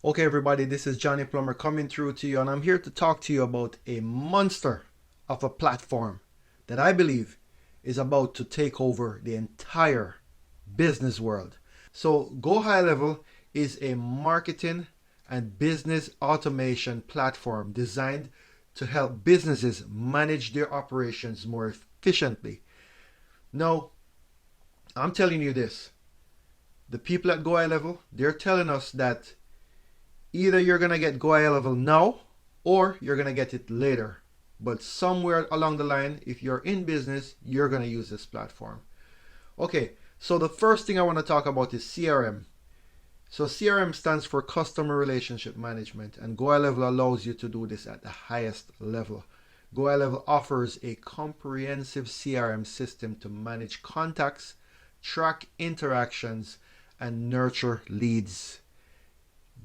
Okay, everybody, this is Johnny Plumber coming through to you, and I'm here to talk to you about a monster of a platform that I believe is about to take over the entire business world. So, GoHighLevel is a marketing and business automation platform designed to help businesses manage their operations more efficiently. Now, I'm telling you this. The people at GoHighLevel, they're telling us that either you're going to get GoHighLevel now or you're going to get it later. But somewhere along the line, if you're in business, you're going to use this platform. Okay, so the first thing I want to talk about is CRM. So CRM stands for Customer Relationship Management, and GoHighLevel allows you to do this at the highest level. GoHighLevel offers a comprehensive CRM system to manage contacts, track interactions, and nurture leads.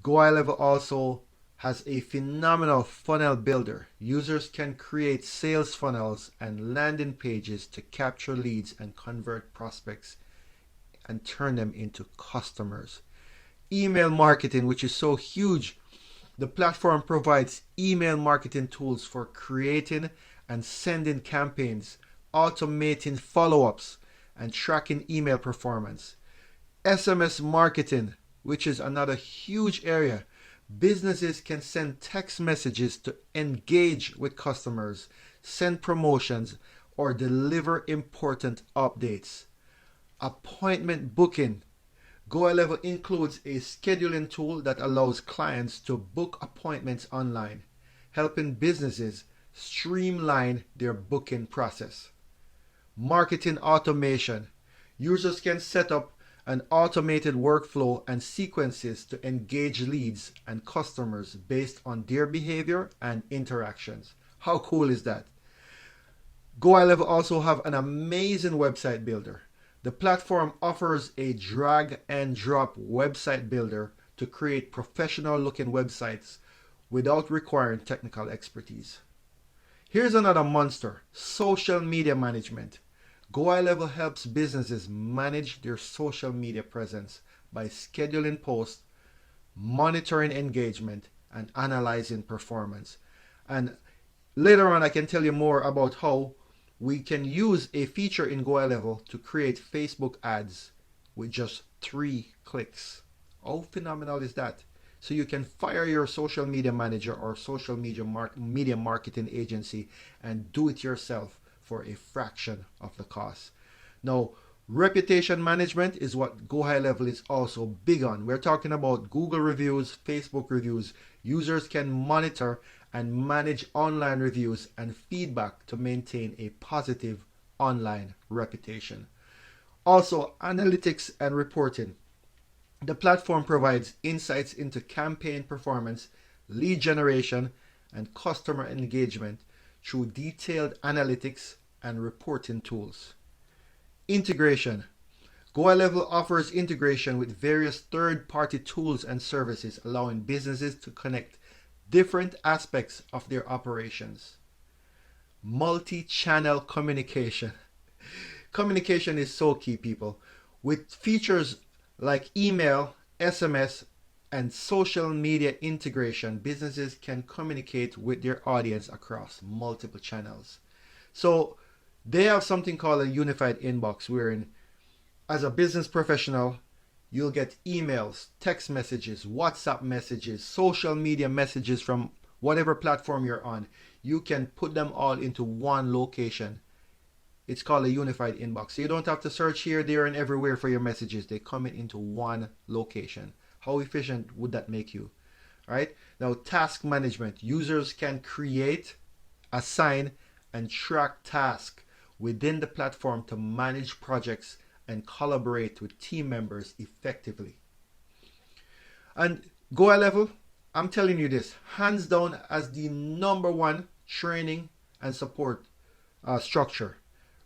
GoHighLevel also has a phenomenal funnel builder. Users can create sales funnels and landing pages to capture leads and convert prospects and turn them into customers. Email marketing, which is so huge. The platform provides email marketing tools for creating and sending campaigns, automating follow-ups, and tracking email performance. SMS marketing, which is another huge area. Businesses can send text messages to engage with customers, send promotions, or deliver important updates. Appointment booking. GoHighLevel includes a scheduling tool that allows clients to book appointments online, helping businesses streamline their booking process. Marketing automation. Users can set up an automated workflow and sequences to engage leads and customers based on their behavior and interactions. How cool is that? GoHighLevel also have an amazing website builder. The platform offers a drag and drop website builder to create professional looking websites without requiring technical expertise. Here's another monster: social media management. GoHighLevel helps businesses manage their social media presence by scheduling posts, monitoring engagement, and analyzing performance. And later on, I can tell you more about how we can use a feature in GoHighLevel to create Facebook ads with just 3 clicks. How phenomenal is that? So you can fire your social media manager or social media marketing agency and do it yourself for a fraction of the cost. Now, reputation management is what GoHighLevel is also big on. We're talking about Google reviews, Facebook reviews. Users can monitor and manage online reviews and feedback to maintain a positive online reputation. Also, analytics and reporting. The platform provides insights into campaign performance, lead generation, and customer engagement through detailed analytics and reporting tools. Integration. GoHighLevel offers integration with various third-party tools and services, allowing businesses to connect different aspects of their operations. Multi-channel communication. Communication is so key, people. With features like email, SMS, and social media integration, businesses can communicate with their audience across multiple channels. So they have something called a unified inbox, wherein as a business professional, you'll get emails, text messages, WhatsApp messages, social media messages from whatever platform you're on. You can put them all into one location. It's called a unified inbox. So you don't have to search here, there, and everywhere for your messages. They come into one location. How efficient would that make you? All right. Now, task management. Users can create, assign, and track tasks within the platform to manage projects and collaborate with team members effectively. And GoHighLevel, I'm telling you this, hands down, as the #1 training and support structure.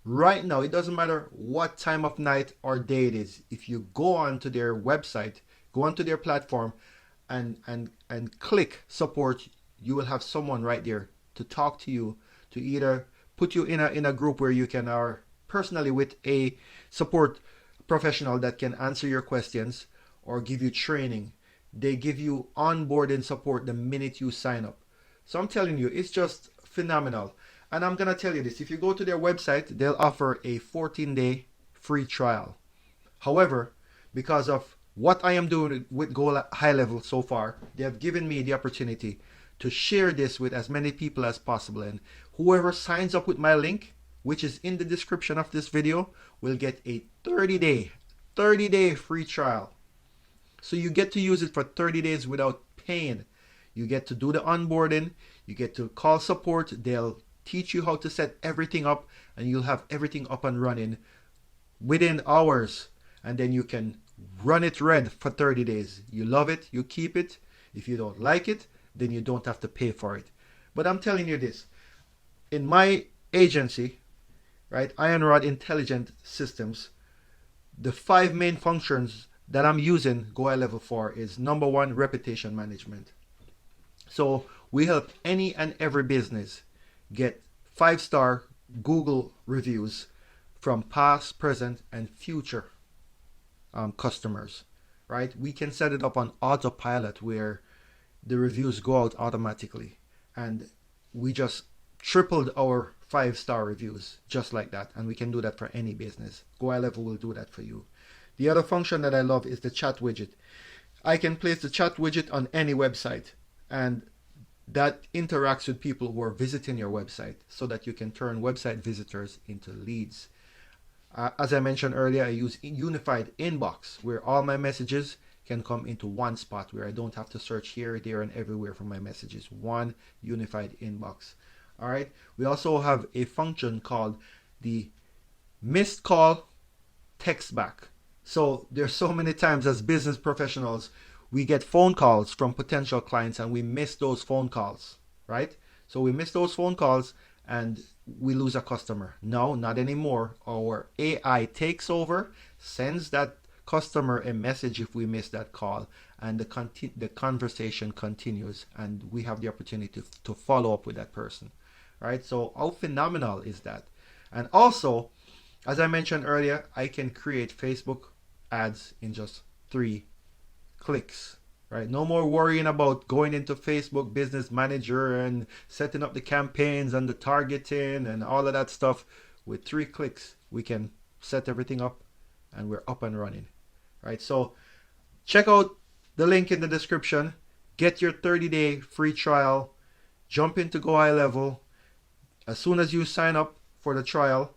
Right now, it doesn't matter what time of night or day it is. If you go onto their website, go onto their platform and click support, you will have someone right there to talk to you, to either put you in a group where you can, or personally with a support professional that can answer your questions or give you training. They give you onboarding support the minute you sign up. So I'm telling you, it's just phenomenal. And I'm going to tell you this, if you go to their website, they'll offer a 14-day free trial. However, because of what I am doing with GoHighLevel so far, they have given me the opportunity to share this with as many people as possible. And whoever signs up with my link, which is in the description of this video, will get a 30-day free trial. So you get to use it for 30 days without paying. You get to do the onboarding, you get to call support, they'll teach you how to set everything up, and you'll have everything up and running within hours. And then you can run it red for 30 days. You love it, you keep it. If you don't like it, then you don't have to pay for it. But I'm telling you this, in my agency, right, Iron Rod Intelligent Systems, the 5 main functions that I'm using GoHighLevel for is number 1, reputation management. So we help any and every business get 5-star Google reviews from past, present, and future customers, right? We can set it up on autopilot where the reviews go out automatically, and we just tripled our 5-star reviews just like that, and we can do that for any business. GoHighLevel will do that for you. The other function that I love is the chat widget. I can place the chat widget on any website, and that interacts with people who are visiting your website so that you can turn website visitors into leads. As I mentioned earlier, I use unified inbox where all my messages can come into one spot where I don't have to search here, there, and everywhere for my messages. One unified inbox. All right. We also have a function called the missed call text back. So there's so many times as business professionals, we get phone calls from potential clients and we miss those phone calls, right? So we miss those phone calls and we lose a customer. No, not anymore. Our AI takes over, sends that customer a message if we miss that call, and the conversation continues, and we have the opportunity to follow up with that person, right? So how phenomenal is that? And also, as I mentioned earlier, I can create Facebook ads in just 3 clicks, right? No more worrying about going into Facebook Business Manager and setting up the campaigns and the targeting and all of that stuff. With 3 clicks, we can set everything up and we're up and running, right? So check out the link in the description. Get your 30-day free trial. Jump into GoHighLevel. As soon as you sign up for the trial,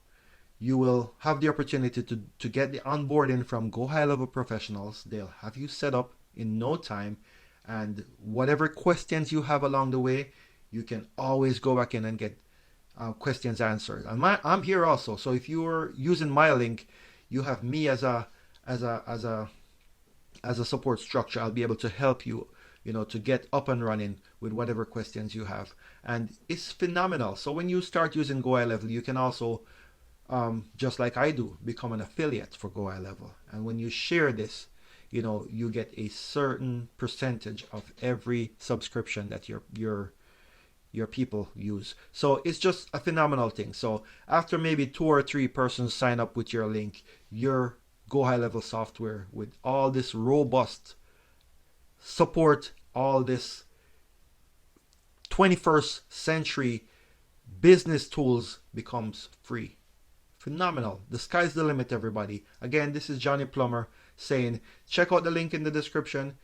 you will have the opportunity to get the onboarding from GoHighLevel professionals. They'll have you set up in no time, and whatever questions you have along the way, you can always go back in and get questions answered. And I'm here also, so if you're using my link, you have me as a support structure. I'll be able to help you, to get up and running with whatever questions you have, and it's phenomenal. So when you start using GoHighLevel, you can also just like I do, become an affiliate for GoHighLevel. And when you share this, you get a certain percentage of every subscription that your people use. So it's just a phenomenal thing. So after maybe 2 or 3 persons sign up with your link, your GoHighLevel software with all this robust support, all this 21st century business tools becomes free. Phenomenal. The sky's the limit, everybody. Again, this is Johnny Plumber saying, check out the link in the description.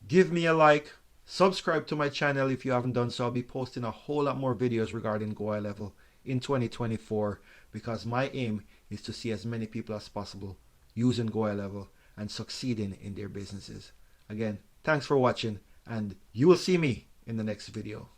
Give me a like. Subscribe to my channel if you haven't done so. I'll be posting a whole lot more videos regarding GoHighLevel in 2024 because my aim is to see as many people as possible using GoHighLevel and succeeding in their businesses. Again, thanks for watching, and you will see me in the next video.